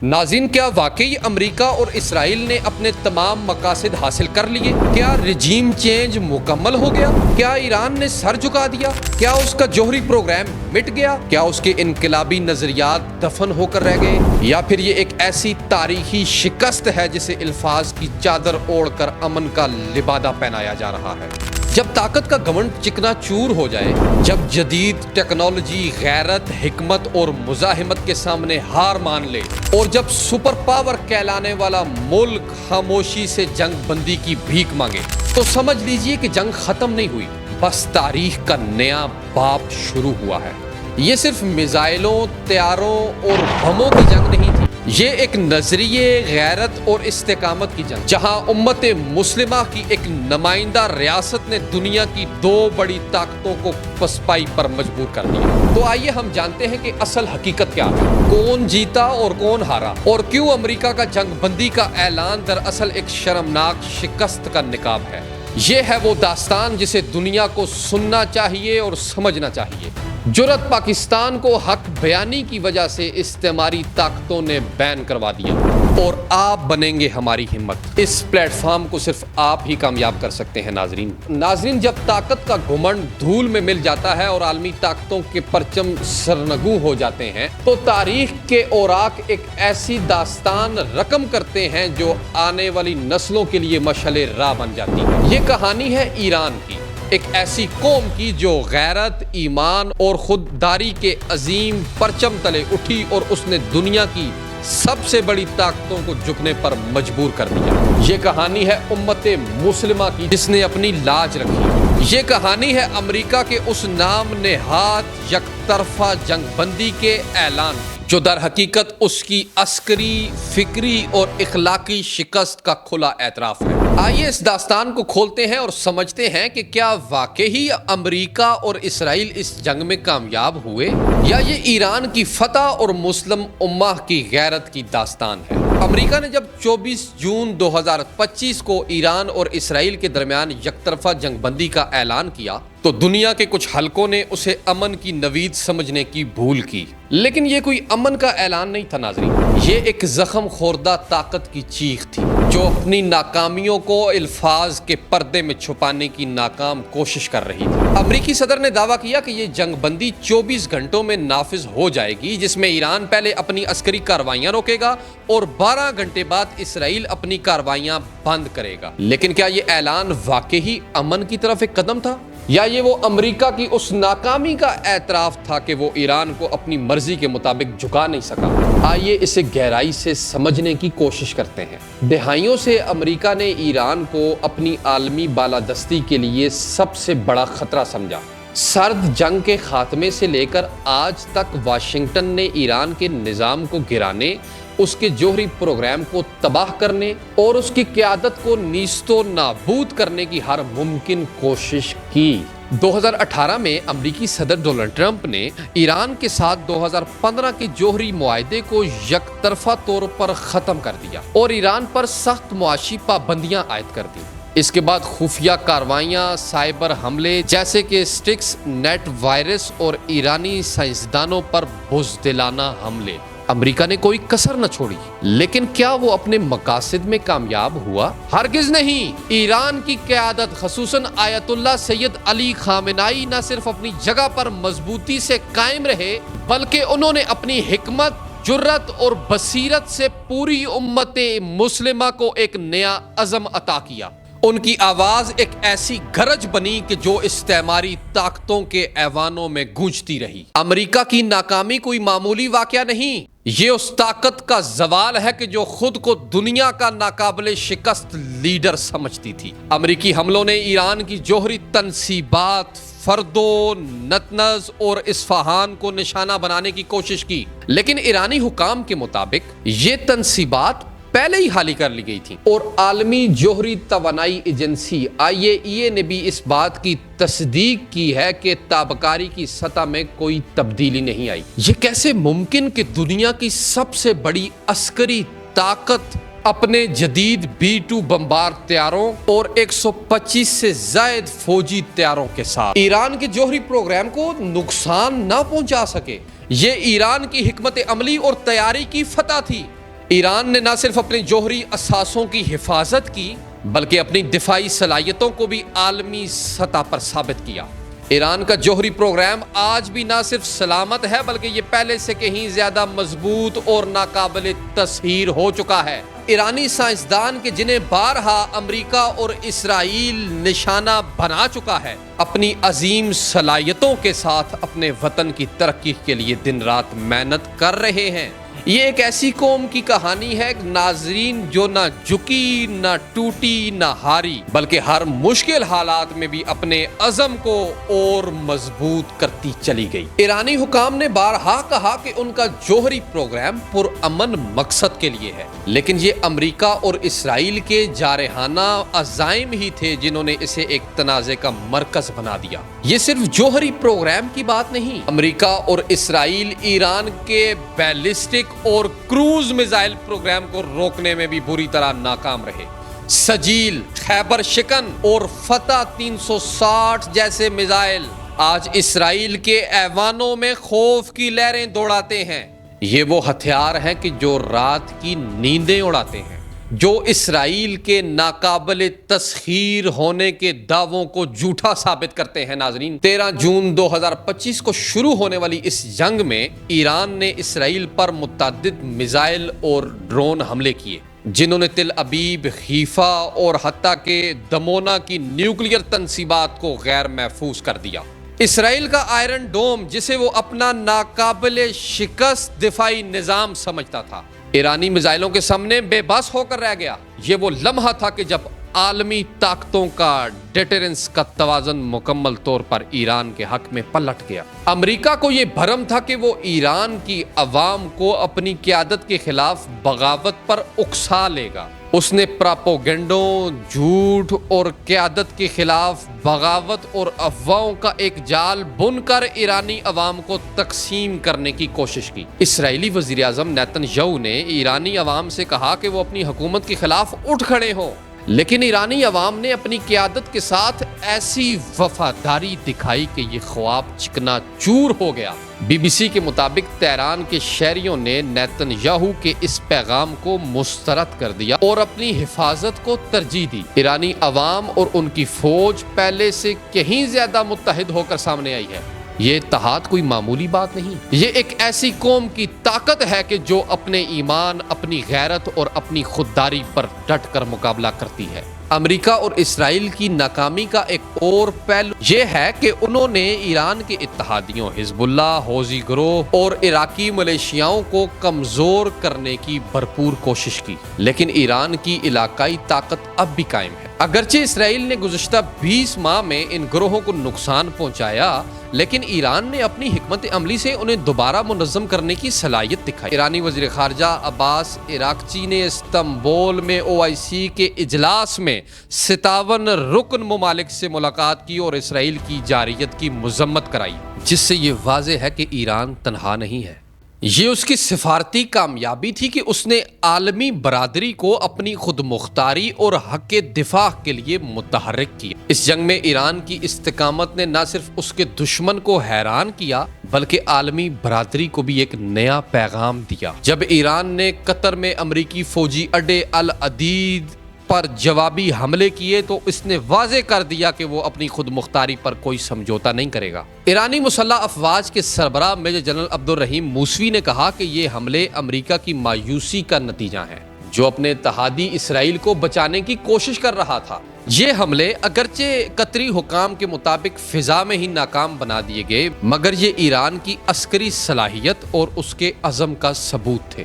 ناظرین، کیا واقعی امریکہ اور اسرائیل نے اپنے تمام مقاصد حاصل کر لیے؟ کیا رجیم چینج مکمل ہو گیا؟ کیا ایران نے سر جھکا دیا؟ کیا اس کا جوہری پروگرام مٹ گیا؟ کیا اس کے انقلابی نظریات دفن ہو کر رہ گئے؟ یا پھر یہ ایک ایسی تاریخی شکست ہے جسے الفاظ کی چادر اوڑھ کر امن کا لبادہ پہنایا جا رہا ہے؟ جب طاقت کا گھمنڈ چکنا چور ہو جائے، جب جدید ٹیکنالوجی غیرت، حکمت اور مزاحمت کے سامنے ہار مان لے، اور جب سپر پاور کہلانے والا ملک خاموشی سے جنگ بندی کی بھیک مانگے، تو سمجھ لیجئے کہ جنگ ختم نہیں ہوئی، بس تاریخ کا نیا باب شروع ہوا ہے۔ یہ صرف میزائلوں، طیاروں اور بموں کی جنگ نہیں تھی، یہ ایک نظریے، غیرت اور استقامت کی جنگ، جہاں امت مسلمہ کی ایک نمائندہ ریاست نے دنیا کی دو بڑی طاقتوں کو پسپائی پر مجبور کر دیا۔ تو آئیے ہم جانتے ہیں کہ اصل حقیقت کیا ہے، کون جیتا اور کون ہارا، اور کیوں امریکہ کا جنگ بندی کا اعلان دراصل ایک شرمناک شکست کا نقاب ہے۔ یہ ہے وہ داستان جسے دنیا کو سننا چاہیے اور سمجھنا چاہیے۔ جرأت پاکستان کو حق بیانی کی وجہ سے استعماری طاقتوں نے بین کروا دیا، اور آپ بنیں گے ہماری ہمت۔ اس پلیٹ فارم کو صرف آپ ہی کامیاب کر سکتے ہیں۔ ناظرین، جب طاقت کا گھمنڈ دھول میں مل جاتا ہے اور عالمی طاقتوں کے پرچم سرنگوں ہو جاتے ہیں، تو تاریخ کے اوراق ایک ایسی داستان رقم کرتے ہیں جو آنے والی نسلوں کے لیے مشعل راہ بن جاتی ہے۔ یہ کہانی ہے ایران کی، ایک ایسی قوم کی جو غیرت، ایمان اور خودداری کے عظیم پرچم تلے اٹھی، اور اس نے دنیا کی سب سے بڑی طاقتوں کو جھکنے پر مجبور کر دیا۔ یہ کہانی ہے امت مسلمہ کی جس نے اپنی لاج رکھی۔ یہ کہانی ہے امریکہ کے اس نام نہاد یک طرفہ جنگ بندی کے اعلان کی، جو در حقیقت اس کی عسکری، فکری اور اخلاقی شکست کا کھلا اعتراف ہے۔ آئیے اس داستان کو کھولتے ہیں اور سمجھتے ہیں کہ کیا واقعی امریکہ اور اسرائیل اس جنگ میں کامیاب ہوئے، یا یہ ایران کی فتح اور مسلم امہ کی غیرت کی داستان ہے۔ امریکہ نے جب 24 جون 2025 کو ایران اور اسرائیل کے درمیان یک طرفہ جنگ بندی کا اعلان کیا، تو دنیا کے کچھ حلقوں نے اسے امن کی نوید سمجھنے کی بھول کی، لیکن یہ کوئی امن کا اعلان نہیں تھا ناظرین، یہ ایک زخم خوردہ طاقت کی چیخ تھی جو اپنی ناکامیوں کو الفاظ کے پردے میں چھپانے کی ناکام کوشش کر رہی تھی۔ امریکی صدر نے دعویٰ کیا کہ یہ جنگ بندی 24 گھنٹوں میں نافذ ہو جائے گی، جس میں ایران پہلے اپنی عسکری کارروائیاں روکے گا اور 12 گھنٹے بعد اسرائیل اپنی کارروائیاں بند کرے گا۔ لیکن کیا یہ اعلان واقعی امن کی طرف ایک قدم تھا، یا یہ وہ امریکہ کی اس ناکامی کا اعتراف تھا کہ وہ ایران کو اپنی مرضی کے مطابق جھکا نہیں سکا؟ آئیے اسے گہرائی سے سمجھنے کی کوشش کرتے ہیں۔ دہائیوں سے امریکہ نے ایران کو اپنی عالمی بالادستی کے لیے سب سے بڑا خطرہ سمجھا۔ سرد جنگ کے خاتمے سے لے کر آج تک واشنگٹن نے ایران کے نظام کو گرانے، اس کے جوہری پروگرام کو تباہ کرنے اور اس کی قیادت کو نیست و نابود کرنے کی ہر ممکن کوشش کی۔ 2018 میں امریکی صدر ڈونلڈ ٹرمپ نے ایران کے ساتھ 2015 کے جوہری معاہدے کو یک طرفہ طور پر ختم کر دیا اور ایران پر سخت معاشی پابندیاں عائد کر دیں۔ اس کے بعد خفیہ کارروائیاں، سائبر حملے جیسے کہ اسٹکس نیٹ وائرس اور ایرانی سائنسدانوں پر بزدلانہ حملے، امریکہ نے کوئی کسر نہ چھوڑی۔ لیکن کیا وہ اپنے مقاصد میں کامیاب ہوا؟ ہرگز نہیں۔ ایران کی قیادت خصوصاً آیت اللہ سید علی خامنائی نہ صرف اپنی جگہ پر مضبوطی سے قائم رہے، بلکہ انہوں نے اپنی حکمت، جرأت اور بصیرت سے پوری امت مسلمہ کو ایک نیا عزم عطا کیا۔ ان کی آواز ایک ایسی گرج بنی کہ جو استعماری طاقتوں کے ایوانوں میں گونجتی رہی۔ امریکہ کی ناکامی کوئی معمولی واقعہ نہیں، یہ اس طاقت کا زوال ہے کہ جو خود کو دنیا کا ناقابل شکست لیڈر سمجھتی تھی۔ امریکی حملوں نے ایران کی جوہری تنصیبات، فردو، نتنز اور اصفہان کو نشانہ بنانے کی کوشش کی، لیکن ایرانی حکام کے مطابق یہ تنصیبات پہلے ہی حالی کر لی گئی تھی، اور عالمی جوہری توانائی ایجنسی IAEA نے بھی اس بات کی تصدیق کی ہے کہ تابکاری کی سطح میں کوئی تبدیلی نہیں آئی۔ یہ کیسے ممکن کہ دنیا کی سب سے بڑی عسکری طاقت اپنے جدید B-2 بمبار طیاروں اور 125 سے زائد فوجی طیاروں کے ساتھ ایران کے جوہری پروگرام کو نقصان نہ پہنچا سکے؟ یہ ایران کی حکمت عملی اور تیاری کی فتح تھی۔ ایران نے نہ صرف اپنے جوہری اثاثوں کی حفاظت کی بلکہ اپنی دفاعی صلاحیتوں کو بھی عالمی سطح پر ثابت کیا۔ ایران کا جوہری پروگرام آج بھی نہ صرف سلامت ہے بلکہ یہ پہلے سے کہیں زیادہ مضبوط اور ناقابل تسخیر ہو چکا ہے۔ ایرانی سائنسدان کے جنہیں بارہا امریکہ اور اسرائیل نشانہ بنا چکا ہے، اپنی عظیم صلاحیتوں کے ساتھ اپنے وطن کی ترقی کے لیے دن رات محنت کر رہے ہیں۔ یہ ایک ایسی قوم کی کہانی ہے ناظرین جو نہ جھکی، نہ ٹوٹی، نہ ہاری، بلکہ ہر مشکل حالات میں بھی اپنے عزم کو اور مضبوط کرتی چلی گئی۔ ایرانی حکام نے بارہا کہا کہ ان کا جوہری پروگرام پرامن مقصد کے لیے ہے، لیکن یہ امریکہ اور اسرائیل کے جارحانہ عزائم ہی تھے جنہوں نے اسے ایک تنازع کا مرکز بنا دیا۔ یہ صرف جوہری پروگرام کی بات نہیں، امریکہ اور اسرائیل ایران کے بیلسٹک اور کروز میزائل پروگرام کو روکنے میں بھی بری طرح ناکام رہے۔ سجیل، خیبر شکن اور فتح 360 جیسے میزائل آج اسرائیل کے ایوانوں میں خوف کی لہریں دوڑاتے ہیں۔ یہ وہ ہتھیار ہیں کہ جو رات کی نیندیں اڑاتے ہیں، جو اسرائیل کے ناقابل تسخیر ہونے کے دعووں کو جھوٹا ثابت کرتے ہیں۔ ناظرین، 13 جون 2025 کو شروع ہونے والی اس جنگ میں ایران نے اسرائیل پر متعدد میزائل اور ڈرون حملے کیے جنہوں نے تل ابیب، حیفا اور حتیٰ کہ دمونا کی نیوکلیئر تنصیبات کو غیر محفوظ کر دیا۔ اسرائیل کا آئرن ڈوم، جسے وہ اپنا ناقابل شکست دفاعی نظام سمجھتا تھا، ایرانی میزائلوں کے سامنے بے بس ہو کر رہ گیا۔ یہ وہ لمحہ تھا کہ جب عالمی طاقتوں کا ڈیٹرنس کا توازن مکمل طور پر ایران کے حق میں پلٹ گیا۔ امریکہ کو یہ بھرم تھا کہ وہ ایران کی عوام کو اپنی قیادت کے خلاف بغاوت پر اکسا لے گا۔ اس نے پراپوگنڈوں، جھوٹ اور قیادت کے خلاف بغاوت اور افواہوں کا ایک جال بن کر ایرانی عوام کو تقسیم کرنے کی کوشش کی۔ اسرائیلی وزیر اعظم نیتن یاہو نے ایرانی عوام سے کہا کہ وہ اپنی حکومت کے خلاف اٹھ کھڑے ہوں، لیکن ایرانی عوام نے اپنی قیادت کے ساتھ ایسی وفاداری دکھائی کہ یہ خواب چکنا چور ہو گیا۔ بی بی سی کے مطابق تہران کے شہریوں نے نیتن یاہو کے اس پیغام کو مسترد کر دیا اور اپنی حفاظت کو ترجیح دی۔ ایرانی عوام اور ان کی فوج پہلے سے کہیں زیادہ متحد ہو کر سامنے آئی ہے۔ یہ اتحاد کوئی معمولی بات نہیں، یہ ایک ایسی قوم کی طاقت ہے کہ جو اپنے ایمان، اپنی غیرت اور اپنی خودداری پر ڈٹ کر مقابلہ کرتی ہے۔ امریکہ اور اسرائیل کی ناکامی کا ایک اور پہلو یہ ہے کہ انہوں نے ایران کے اتحادیوں حزب اللہ، حوثی گروہ اور عراقی ملیشیاؤں کو کمزور کرنے کی بھرپور کوشش کی، لیکن ایران کی علاقائی طاقت اب بھی قائم ہے۔ اگرچہ اسرائیل نے گزشتہ 20 ماہ میں ان گروہوں کو نقصان پہنچایا، لیکن ایران نے اپنی حکمت عملی سے انہیں دوبارہ منظم کرنے کی صلاحیت دکھائی۔ ایرانی وزیر خارجہ عباس عراقچی نے استنبول میں OIC کے اجلاس میں 57 رکن ممالک سے ملاقات کی اور اسرائیل کی جارحیت کی مذمت کرائی، جس سے یہ واضح ہے کہ ایران تنہا نہیں ہے۔ یہ اس کی سفارتی کامیابی تھی کہ اس نے عالمی برادری کو اپنی خود مختاری اور حق دفاع کے لیے متحرک کیا۔ اس جنگ میں ایران کی استقامت نے نہ صرف اس کے دشمن کو حیران کیا بلکہ عالمی برادری کو بھی ایک نیا پیغام دیا۔ جب ایران نے قطر میں امریکی فوجی اڈے العدید پر جوابی حملے کیے تو اس نے واضح کر دیا کہ وہ اپنی خود مختاری پر کوئی سمجھوتا نہیں کرے گا۔ ایرانی مسلح افواج کے سربراہ میجر جنرل عبدالرحیم موسوی نے کہا کہ یہ حملے امریکہ کی مایوسی کا نتیجہ ہیں، جو اپنے اتحادی اسرائیل کو بچانے کی کوشش کر رہا تھا۔ یہ حملے اگرچہ قطری حکام کے مطابق فضا میں ہی ناکام بنا دیے گئے، مگر یہ ایران کی عسکری صلاحیت اور اس کے عزم کا ثبوت تھے۔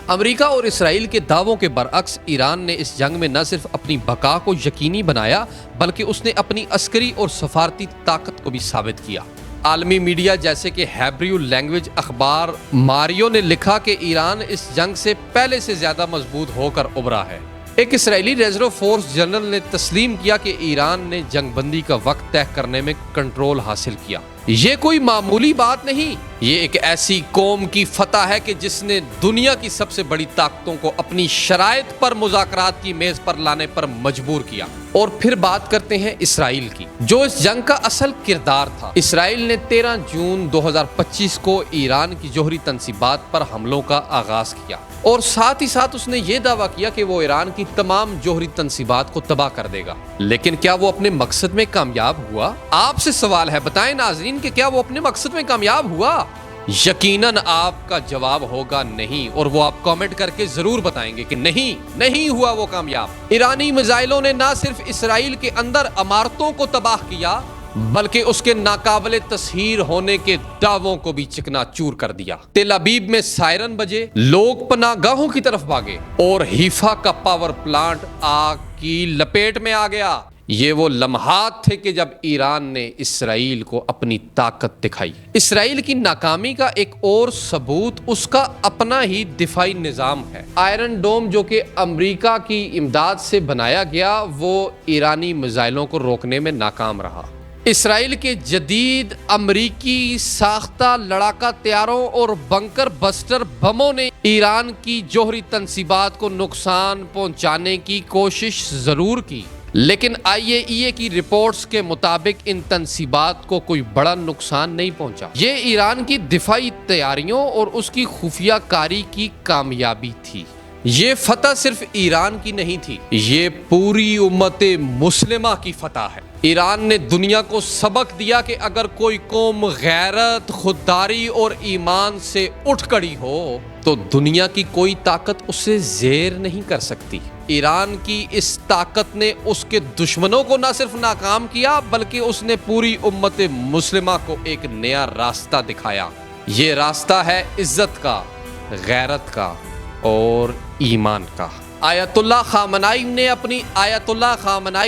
امریکہ اور اسرائیل کے دعووں کے برعکس ایران نے اس جنگ میں نہ صرف اپنی بقا کو یقینی بنایا بلکہ اس نے اپنی عسکری اور سفارتی طاقت کو بھی ثابت کیا۔ عالمی میڈیا جیسے کہ ہیبریو لینگویج اخبار ماریو نے لکھا کہ ایران اس جنگ سے پہلے سے زیادہ مضبوط ہو کر ابھرا ہے۔ ایک اسرائیلی ریزرو فورس جنرل نے تسلیم کیا کہ ایران نے جنگ بندی کا وقت طے کرنے میں کنٹرول حاصل کیا۔ یہ کوئی معمولی بات نہیں، یہ ایک ایسی قوم کی فتح ہے کہ جس نے دنیا کی سب سے بڑی طاقتوں کو اپنی شرائط پر مذاکرات کی میز پر لانے پر مجبور کیا۔ اور پھر بات کرتے ہیں اسرائیل کی، جو اس جنگ کا اصل کردار تھا۔ اسرائیل نے 13 جون 2025 کو ایران کی جوہری تنصیبات پر حملوں کا آغاز کیا اور ساتھ ہی ساتھ اس نے یہ دعویٰ کیا کہ وہ ایران کی تمام جوہری تنصیبات کو تباہ کر دے گا۔ لیکن کیا وہ اپنے مقصد میں کامیاب ہوا؟ آپ سے سوال ہے، بتائیں ناظرین کہ کیا وہ اپنے مقصد میں کامیاب ہوا؟ یقیناً آپ کا جواب ہوگا نہیں، اور وہ آپ کامنٹ کر کے ضرور بتائیں گے کہ نہیں ہوا وہ کامیاب۔ ایرانی میزائلوں نے نہ صرف اسرائیل کے اندر عمارتوں کو تباہ کیا بلکہ اس کے ناقابل تسخیر ہونے کے دعووں کو بھی چکنا چور کر دیا۔ تل ابیب میں سائرن بجے، لوگ پناہ گاہوں کی طرف بھاگے اور حیفا کا پاور پلانٹ آگ کی لپیٹ میں آ گیا۔ یہ وہ لمحات تھے کہ جب ایران نے اسرائیل کو اپنی طاقت دکھائی۔ اسرائیل کی ناکامی کا ایک اور ثبوت اس کا اپنا ہی دفاعی نظام ہے۔ آئرن ڈوم جو کہ امریکہ کی امداد سے بنایا گیا، وہ ایرانی میزائلوں کو روکنے میں ناکام رہا۔ اسرائیل کے جدید امریکی ساختہ لڑاکا طیاروں اور بنکر بسٹر بموں نے ایران کی جوہری تنصیبات کو نقصان پہنچانے کی کوشش ضرور کی، لیکن IAEA کی رپورٹس کے مطابق ان تنصیبات کو کوئی بڑا نقصان نہیں پہنچا۔ یہ ایران کی دفاعی تیاریوں اور اس کی خفیہ کاری کی کامیابی تھی۔ یہ فتح صرف ایران کی نہیں تھی، یہ پوری امت مسلمہ کی فتح ہے۔ ایران نے دنیا کو سبق دیا کہ اگر کوئی قوم غیرت، خودداری اور ایمان سے اٹھ کھڑی ہو تو دنیا کی کوئی طاقت اسے زیر نہیں کر سکتی۔ ایران کی اس طاقت نے اس کے دشمنوں کو نہ صرف ناکام کیا بلکہ اس نے پوری امت مسلمہ کو ایک نیا راستہ دکھایا۔ یہ راستہ ہے عزت کا، غیرت کا اور ایمان کا۔ آیت اللہ خامنائی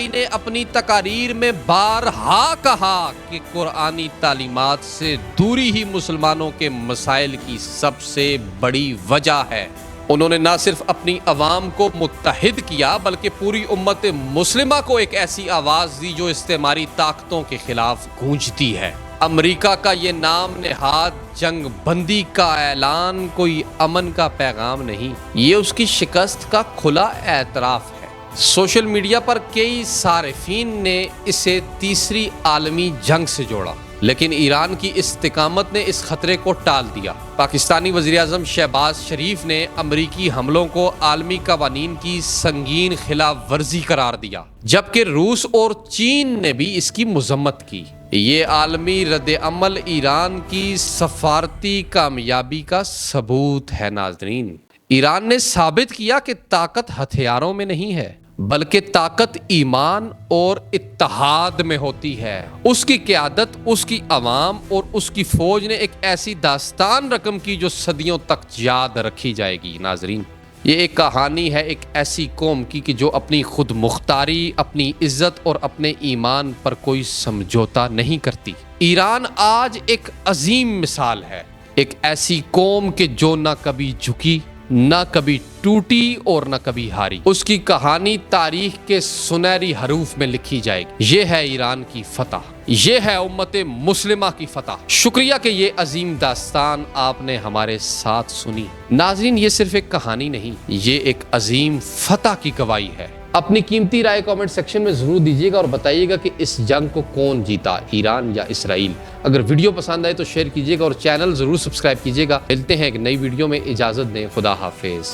نے اپنی تقاریر میں بارہا کہا کہ قرآنی تعلیمات سے دوری ہی مسلمانوں کے مسائل کی سب سے بڑی وجہ ہے۔ انہوں نے نہ صرف اپنی عوام کو متحد کیا بلکہ پوری امت مسلمہ کو ایک ایسی آواز دی جو استعماری طاقتوں کے خلاف گونجتی ہے۔ امریکہ کا یہ نام نہاد جنگ بندی کا اعلان کوئی امن کا پیغام نہیں، یہ اس کی شکست کا کھلا اعتراف ہے۔ سوشل میڈیا پر کئی صارفین نے اسے تیسری عالمی جنگ سے جوڑا، لیکن ایران کی استقامت نے اس خطرے کو ٹال دیا۔ پاکستانی وزیراعظم شہباز شریف نے امریکی حملوں کو عالمی قوانین کی سنگین خلاف ورزی قرار دیا، جبکہ روس اور چین نے بھی اس کی مذمت کی۔ یہ عالمی رد عمل ایران کی سفارتی کامیابی کا ثبوت ہے۔ ناظرین، ایران نے ثابت کیا کہ طاقت ہتھیاروں میں نہیں ہے بلکہ طاقت ایمان اور اتحاد میں ہوتی ہے۔ اس کی قیادت، اس کی عوام اور اس کی فوج نے ایک ایسی داستان رقم کی جو صدیوں تک یاد رکھی جائے گی۔ ناظرین، یہ ایک کہانی ہے ایک ایسی قوم کی کہ جو اپنی خود مختاری، اپنی عزت اور اپنے ایمان پر کوئی سمجھوتا نہیں کرتی۔ ایران آج ایک عظیم مثال ہے، ایک ایسی قوم کہ جو نہ کبھی جھکی، نہ کبھی ٹوٹی اور نہ کبھی ہاری۔ اس کی کہانی تاریخ کے سنہری حروف میں لکھی جائے گی۔ یہ ہے ایران کی فتح، یہ ہے امت مسلمہ کی فتح۔ شکریہ کہ یہ عظیم داستان آپ نے ہمارے ساتھ سنی۔ ناظرین، یہ صرف ایک کہانی نہیں، یہ ایک عظیم فتح کی گواہی ہے۔ اپنی قیمتی رائے کامنٹ سیکشن میں ضرور دیجیے گا اور بتائیے گا کہ اس جنگ کو کون جیتا، ایران یا اسرائیل۔ اگر ویڈیو پسند آئے تو شیئر کیجیے گا اور چینل ضرور سبسکرائب کیجیے گا۔ ملتے ہیں ایک نئی ویڈیو میں، اجازت دیں، خدا حافظ۔